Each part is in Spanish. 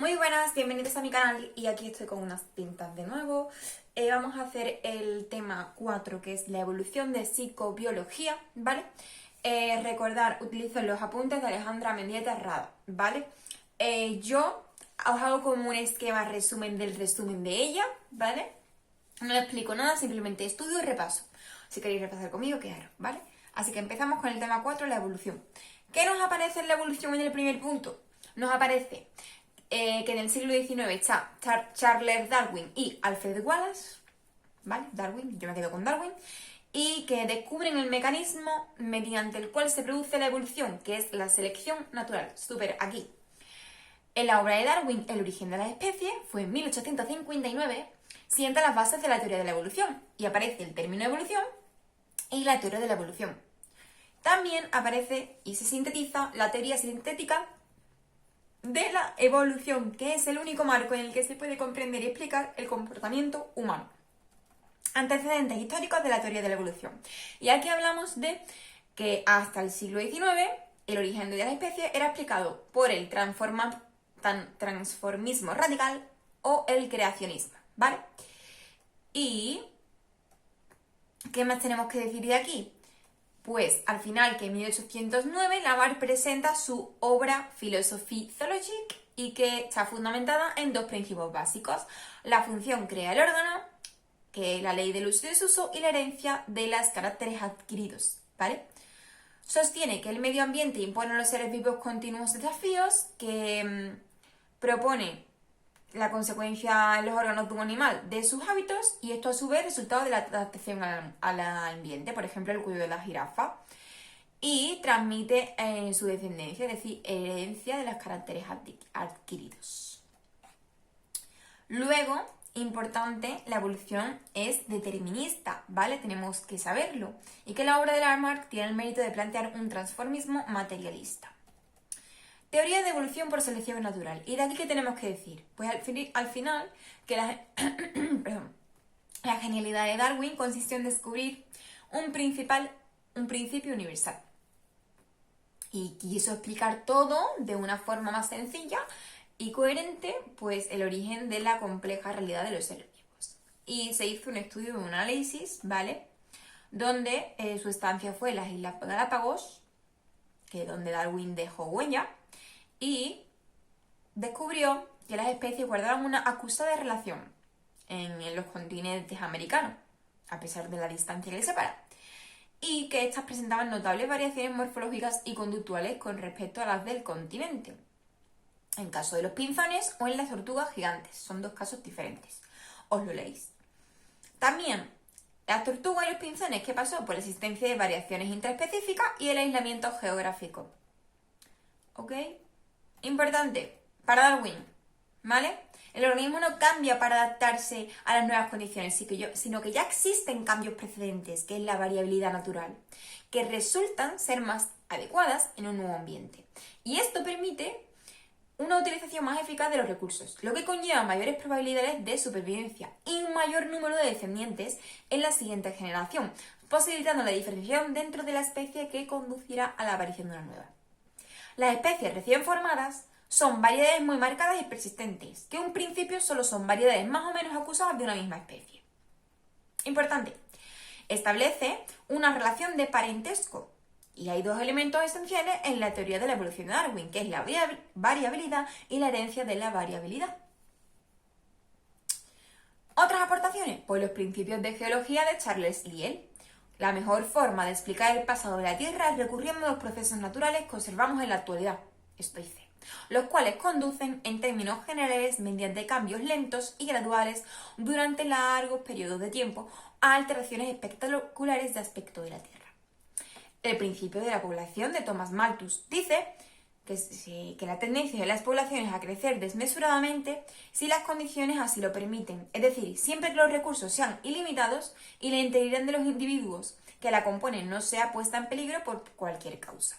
Muy buenas, bienvenidos a mi canal y aquí estoy con unas pintas de nuevo. Vamos a hacer el tema 4, que es la evolución de psicobiología, ¿vale? Recordar, utilizo los apuntes de Alejandra Mendieta Rada, ¿vale? Yo os hago como un esquema resumen del resumen de ella, ¿vale? No explico nada, simplemente estudio y repaso. Si queréis repasar conmigo, quedaros, ¿vale? Así que empezamos con el tema 4, la evolución. ¿Qué nos aparece en la evolución en el primer punto? Nos aparece que en el siglo XIX está Charles Darwin y Alfred Wallace, ¿vale? Darwin, yo me quedo con Darwin, y que descubren el mecanismo mediante el cual se produce la evolución, que es la selección natural. Súper aquí. En la obra de Darwin, El origen de las especies, fue en 1859, sienta las bases de la teoría de la evolución, y aparece el término evolución y la teoría de la evolución. También aparece y se sintetiza la teoría sintética de la evolución, que es el único marco en el que se puede comprender y explicar el comportamiento humano. Antecedentes históricos de la teoría de la evolución. Y aquí hablamos de que hasta el siglo XIX el origen de las especies era explicado por el transformismo radical o el creacionismo, ¿vale? ¿Y qué más tenemos que decir de aquí? Pues al final, que en 1809 Lamarck presenta su obra Philosophie zoologique y que está fundamentada en dos principios básicos: la función crea el órgano, que es la ley del uso y desuso, y la herencia de los caracteres adquiridos, ¿vale? Sostiene que el medio ambiente impone a los seres vivos continuos desafíos, que propone la consecuencia en los órganos de un animal de sus hábitos, y esto a su vez resultado de la adaptación al ambiente, por ejemplo el cuello de la jirafa, y transmite su descendencia, es decir, herencia de los caracteres adquiridos. Luego, importante, la evolución es determinista, ¿vale? Tenemos que saberlo, y que la obra de Lamarck tiene el mérito de plantear un transformismo materialista. Teoría de evolución por selección natural. ¿Y de aquí qué tenemos que decir? Pues al final, que la genialidad de Darwin consistió en descubrir un principio universal. Y quiso explicar todo de una forma más sencilla y coherente, pues el origen de la compleja realidad de los seres vivos. Y se hizo un estudio, un análisis, ¿vale? Donde su estancia fue en las Islas Galápagos, que es donde Darwin dejó huella, y descubrió que las especies guardaban una acusada relación en los continentes americanos, a pesar de la distancia que les separa, y que éstas presentaban notables variaciones morfológicas y conductuales con respecto a las del continente, en caso de los pinzones o en las tortugas gigantes. Son dos casos diferentes. Os lo leéis. También las tortugas y los pinzones, ¿qué pasó? Por la existencia de variaciones intraespecíficas y el aislamiento geográfico. ¿Ok? Importante para Darwin, ¿vale? El organismo no cambia para adaptarse a las nuevas condiciones, sino que ya existen cambios precedentes, que es la variabilidad natural, que resultan ser más adecuadas en un nuevo ambiente. Y esto permite una utilización más eficaz de los recursos, lo que conlleva mayores probabilidades de supervivencia y un mayor número de descendientes en la siguiente generación, posibilitando la diferenciación dentro de la especie que conducirá a la aparición de una nueva. Las especies recién formadas son variedades muy marcadas y persistentes, que en un principio solo son variedades más o menos acusadas de una misma especie. Importante, establece una relación de parentesco, y hay dos elementos esenciales en la teoría de la evolución de Darwin, que es la variabilidad y la herencia de la variabilidad. ¿Otras aportaciones? Pues los principios de geología de Charles Lyell. La mejor forma de explicar el pasado de la Tierra es recurriendo a los procesos naturales que observamos en la actualidad, esto dice, los cuales conducen en términos generales mediante cambios lentos y graduales durante largos periodos de tiempo a alteraciones espectaculares de aspecto de la Tierra. El principio de la población de Thomas Malthus dice que la tendencia de las poblaciones a crecer desmesuradamente si las condiciones así lo permiten, es decir, siempre que los recursos sean ilimitados y la integridad de los individuos que la componen no sea puesta en peligro por cualquier causa.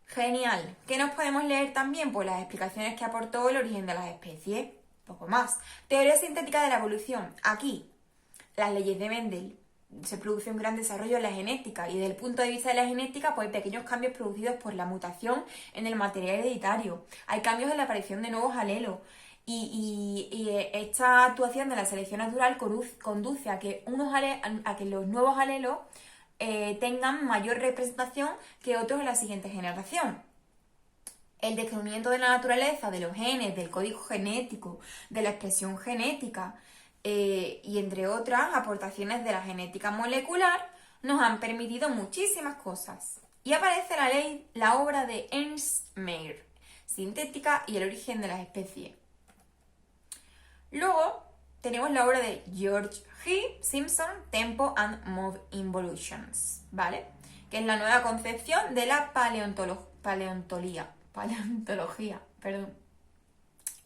Genial. ¿Qué nos podemos leer también? Pues las explicaciones que aportó el origen de las especies. Poco más. Teoría sintética de la evolución. Aquí, las leyes de Mendel, se produce un gran desarrollo en la genética, y desde el punto de vista de la genética, pues hay pequeños cambios producidos por la mutación en el material hereditario. Hay cambios en la aparición de nuevos alelos. Y esta actuación de la selección natural conduce a que, a que los nuevos alelos tengan mayor representación que otros en la siguiente generación. El descubrimiento de la naturaleza, de los genes, del código genético, de la expresión genética y entre otras aportaciones de la genética molecular nos han permitido muchísimas cosas. Y aparece la obra de Ernst Mayr, Sintética y el origen de las especies. Luego tenemos la obra de George G. Simpson, Tempo and Mode Involutions, ¿vale? Que es la nueva concepción de la paleontología, perdón.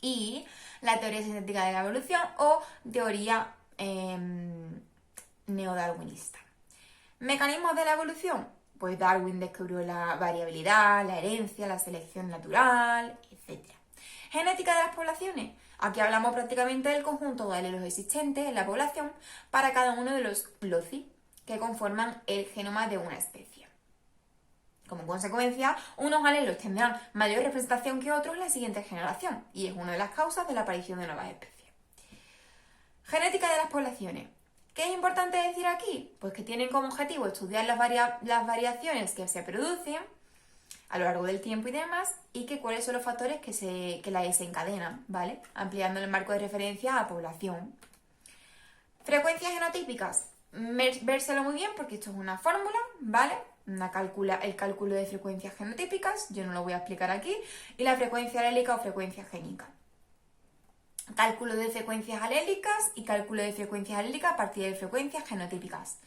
Y la teoría sintética de la evolución o teoría neodarwinista. ¿Mecanismos de la evolución? Pues Darwin descubrió la variabilidad, la herencia, la selección natural, etc. Genética de las poblaciones. Aquí hablamos prácticamente del conjunto de alelos existentes en la población para cada uno de los loci que conforman el genoma de una especie. Como consecuencia, unos alelos tendrán mayor representación que otros en la siguiente generación, y es una de las causas de la aparición de nuevas especies. Genética de las poblaciones. ¿Qué es importante decir aquí? Pues que tienen como objetivo estudiar las variaciones que se producen a lo largo del tiempo y demás, y que cuáles son los factores que la desencadenan, ¿vale? Ampliando el marco de referencia a población. Frecuencias genotípicas. Vérselo muy bien porque esto es una fórmula, ¿vale? El cálculo de frecuencias genotípicas, yo no lo voy a explicar aquí, y la frecuencia alélica o frecuencia génica. Cálculo de frecuencias alélicas y cálculo de frecuencias alélicas a partir de frecuencias genotípicas.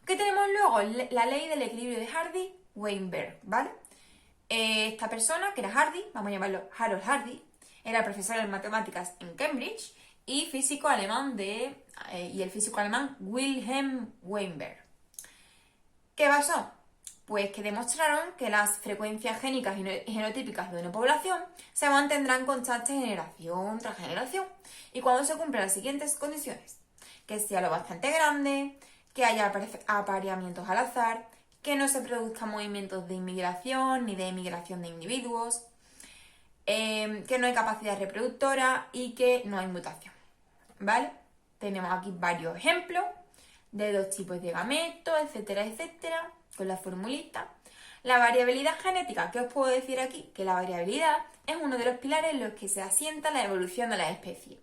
¿Qué tenemos luego? La ley del equilibrio de Hardy-Weinberg, ¿vale? Esta persona, que era Hardy, vamos a llamarlo Harold Hardy, era profesor en matemáticas en Cambridge y físico alemán y el físico alemán Wilhelm Weinberg. ¿Qué pasó? Pues que demostraron que las frecuencias génicas y genotípicas de una población se mantendrán constantes generación tras generación, y cuando se cumplan las siguientes condiciones: que sea lo bastante grande, que haya apareamientos al azar, que no se produzcan movimientos de inmigración ni de emigración de individuos, que no hay capacidad reproductora y que no hay mutación, ¿vale? Tenemos aquí varios ejemplos de dos tipos de gametos, etcétera, etcétera, con la formulita. La variabilidad genética, ¿qué os puedo decir aquí? Que la variabilidad es uno de los pilares en los que se asienta la evolución de las especies,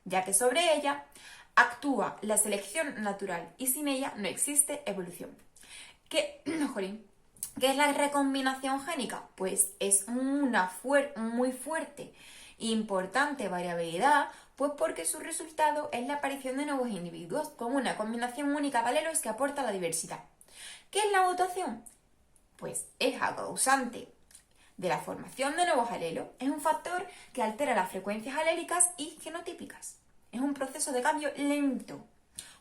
ya que sobre ella actúa la selección natural y sin ella no existe evolución. ¿Qué es la recombinación génica? Pues es una muy fuerte e importante variabilidad, pues porque su resultado es la aparición de nuevos individuos con una combinación única de alelos que aporta la diversidad. ¿Qué es la mutación? Pues es causante de la formación de nuevos alelos, es un factor que altera las frecuencias alélicas y genotípicas. Es un proceso de cambio lento,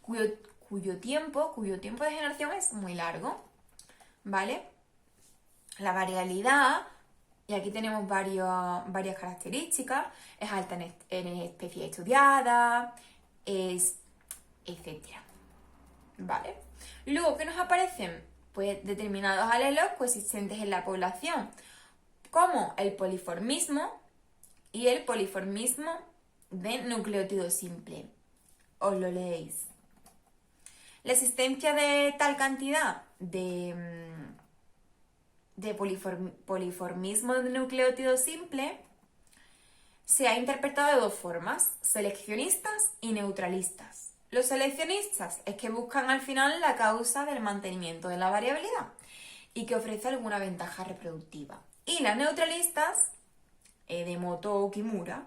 cuyo tiempo de generación es muy largo, ¿vale? La variabilidad, y aquí tenemos varias características, es alta en especies estudiadas, etcétera, ¿vale? Luego, ¿qué nos aparecen? Pues determinados alelos coexistentes en la población, como el poliformismo y el poliformismo de nucleótido simple. Os lo leéis. La existencia de tal cantidad de poliformismo de nucleótido simple se ha interpretado de dos formas: seleccionistas y neutralistas. Los seleccionistas es que buscan al final la causa del mantenimiento de la variabilidad y que ofrece alguna ventaja reproductiva. Y las neutralistas, de Moto Kimura,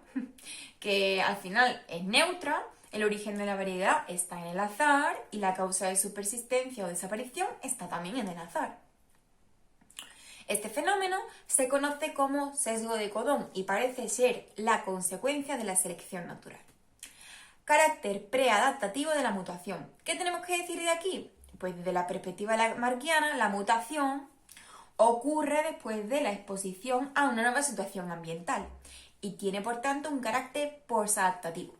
que al final es neutra, el origen de la variedad está en el azar y la causa de su persistencia o desaparición está también en el azar. Este fenómeno se conoce como sesgo de Codón y parece ser la consecuencia de la selección natural. Carácter preadaptativo de la mutación. ¿Qué tenemos que decir de aquí? Pues desde la perspectiva lamarckiana, la mutación ocurre después de la exposición a una nueva situación ambiental y tiene por tanto un carácter posadaptativo.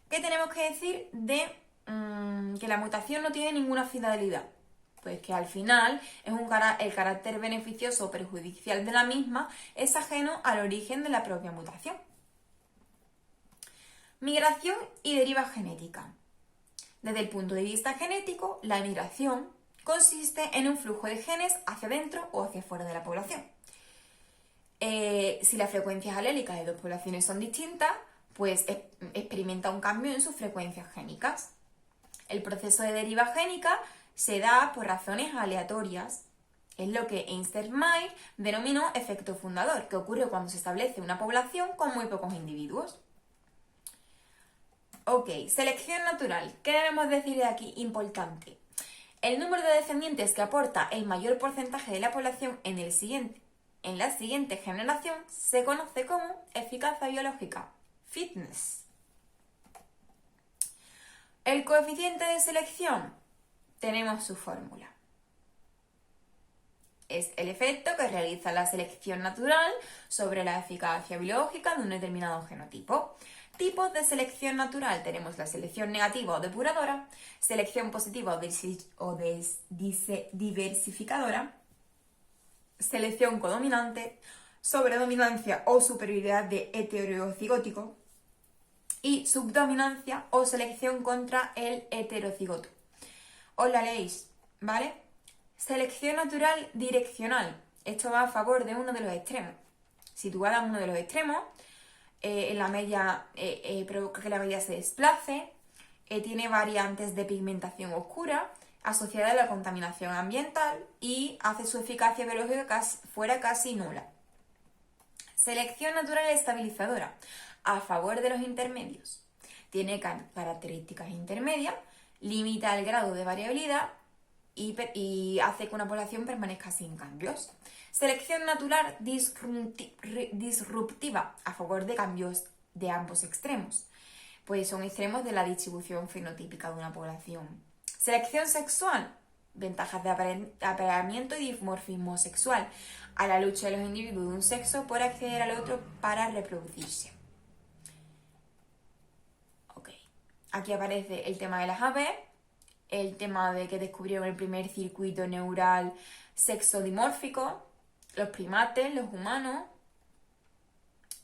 ¿Qué tenemos que decir de que la mutación no tiene ninguna finalidad. Pues que al final el carácter beneficioso o perjudicial de la misma es ajeno al origen de la propia mutación. Migración y deriva genética. Desde el punto de vista genético, la migración consiste en un flujo de genes hacia dentro o hacia fuera de la población. Si las frecuencias alélicas de dos poblaciones son distintas, pues experimenta un cambio en sus frecuencias génicas. El proceso de deriva génica se da por razones aleatorias. Es lo que Einstein-Mayr denominó efecto fundador, que ocurre cuando se establece una población con muy pocos individuos. Ok, selección natural. ¿Qué debemos decir de aquí? Importante. El número de descendientes que aporta el mayor porcentaje de la población en la siguiente generación se conoce como eficacia biológica, fitness. El coeficiente de selección, tenemos su fórmula. Es el efecto que realiza la selección natural sobre la eficacia biológica de un determinado genotipo. Tipos de selección natural tenemos la selección negativa o depuradora, selección positiva o diversificadora, selección codominante, sobredominancia o superioridad de heterocigótico y subdominancia o selección contra el heterocigoto. Os la leéis, ¿vale? Selección natural direccional. Esto va a favor de uno de los extremos. Situada en uno de los extremos, en la media provoca que la media se desplace, tiene variantes de pigmentación oscura asociada a la contaminación ambiental y hace su eficacia biológica fuera casi nula. Selección natural estabilizadora, a favor de los intermedios. Tiene características intermedias, limita el grado de variabilidad y hace que una población permanezca sin cambios. Selección natural disruptiva, a favor de cambios de ambos extremos, pues son extremos de la distribución fenotípica de una población. Selección sexual, ventajas de apareamiento y dimorfismo sexual, a la lucha de los individuos de un sexo por acceder al otro para reproducirse. Ok, aquí aparece el tema de las aves, el tema de que descubrieron el primer circuito neural sexodimórfico, los primates, los humanos,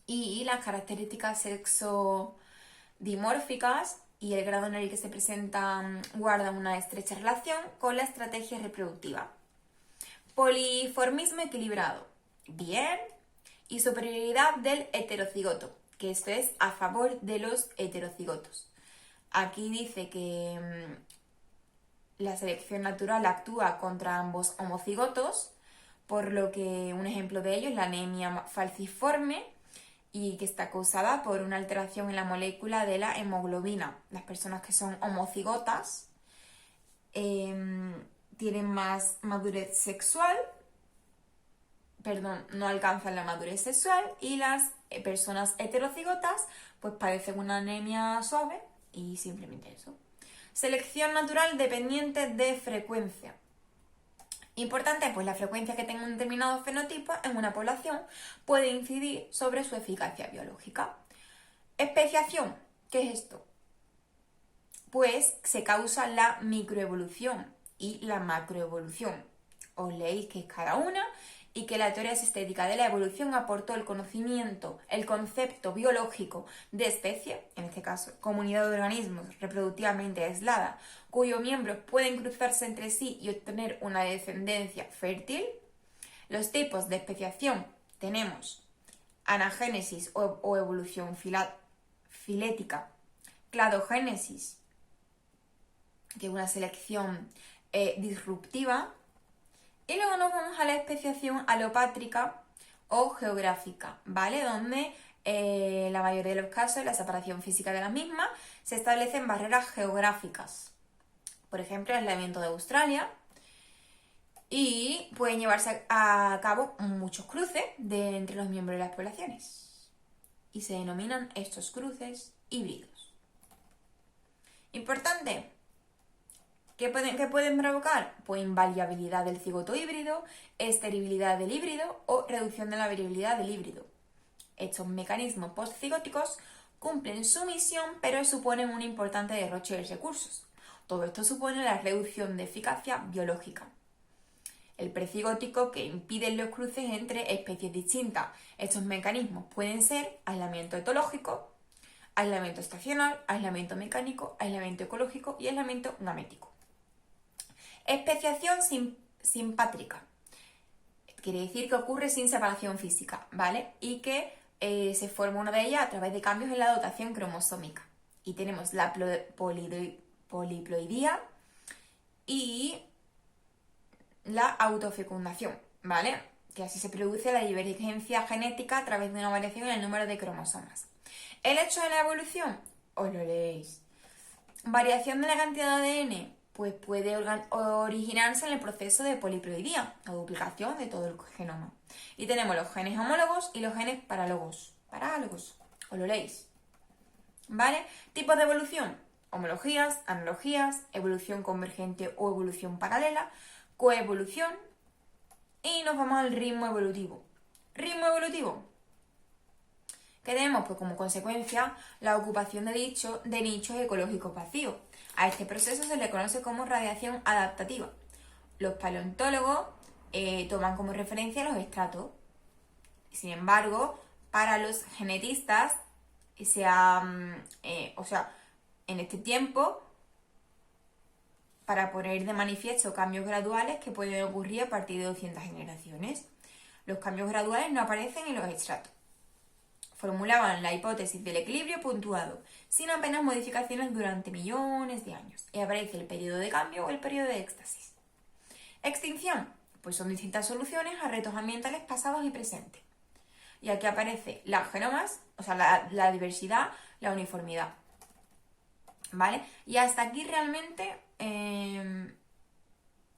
y las características sexodimórficas y el grado en el que se presentan guardan una estrecha relación con la estrategia reproductiva. Poliformismo equilibrado, bien, y superioridad del heterocigoto, que esto es a favor de los heterocigotos. Aquí dice que la selección natural actúa contra ambos homocigotos, por lo que un ejemplo de ello es la anemia falciforme y que está causada por una alteración en la molécula de la hemoglobina. Las personas que son homocigotas tienen más madurez sexual, no alcanzan la madurez sexual, y las personas heterocigotas pues padecen una anemia suave y simplemente eso. Selección natural dependiente de frecuencia. Importante, pues la frecuencia que tenga un determinado fenotipo en una población puede incidir sobre su eficacia biológica. Especiación, ¿qué es esto? Pues se causa la microevolución y la macroevolución. Os leéis que es cada una y que la teoría estética de la evolución aportó el conocimiento, el concepto biológico de especie, en este caso comunidad de organismos reproductivamente aislada, cuyos miembros pueden cruzarse entre sí y obtener una descendencia fértil. Los tipos de especiación tenemos anagénesis o evolución filética, cladogénesis, que es una selección disruptiva, y luego nos vamos a la especiación alopátrica o geográfica, ¿vale? Donde la mayoría de los casos, la separación física de las mismas, se establecen barreras geográficas. Por ejemplo, el aislamiento de Australia, y pueden llevarse a cabo muchos cruces entre los miembros de las poblaciones. Y se denominan estos cruces híbridos. Importante. ¿Qué pueden provocar? Pues invariabilidad del cigoto híbrido, esterilidad del híbrido o reducción de la variabilidad del híbrido. Estos mecanismos postcigóticos cumplen su misión, pero suponen un importante derroche de recursos. Todo esto supone la reducción de eficacia biológica. El precigótico que impide los cruces entre especies distintas. Estos mecanismos pueden ser aislamiento etológico, aislamiento estacional, aislamiento mecánico, aislamiento ecológico y aislamiento gamético. Especiación simpátrica. Quiere decir que ocurre sin separación física, ¿vale? Y que se forma una de ellas a través de cambios en la dotación cromosómica. Y tenemos la poliploidía y la autofecundación, ¿vale? Que así se produce la divergencia genética a través de una variación en el número de cromosomas. El hecho de la evolución, os lo leéis. Variación de la cantidad de ADN, pues puede originarse en el proceso de poliploidía, la duplicación de todo el genoma. Y tenemos los genes homólogos y los genes parálogos. Os lo leéis. ¿Vale? Tipos de evolución: homologías, analogías, evolución convergente o evolución paralela, coevolución, y nos vamos al ritmo evolutivo. Ritmo evolutivo. ¿Qué tenemos? Pues como consecuencia la ocupación de nichos ecológicos vacíos. A este proceso se le conoce como radiación adaptativa. Los paleontólogos toman como referencia los estratos. Sin embargo, para los genetistas, en este tiempo, para poner de manifiesto cambios graduales que pueden ocurrir a partir de 200 generaciones. Los cambios graduales no aparecen en los estratos. Formulaban la hipótesis del equilibrio puntuado, sin apenas modificaciones durante millones de años. Y aparece el periodo de cambio o el periodo de éxtasis. Extinción, pues son distintas soluciones a retos ambientales pasados y presentes. Y aquí aparece las genomas, la diversidad, la uniformidad. ¿Vale? Y hasta aquí realmente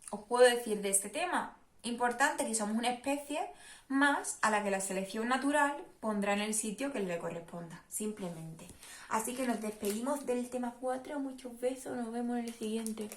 os puedo decir de este tema. Importante que somos una especie más a la que la selección natural pondrá en el sitio que le corresponda, simplemente. Así que nos despedimos del tema 4. Muchos besos, nos vemos en el siguiente.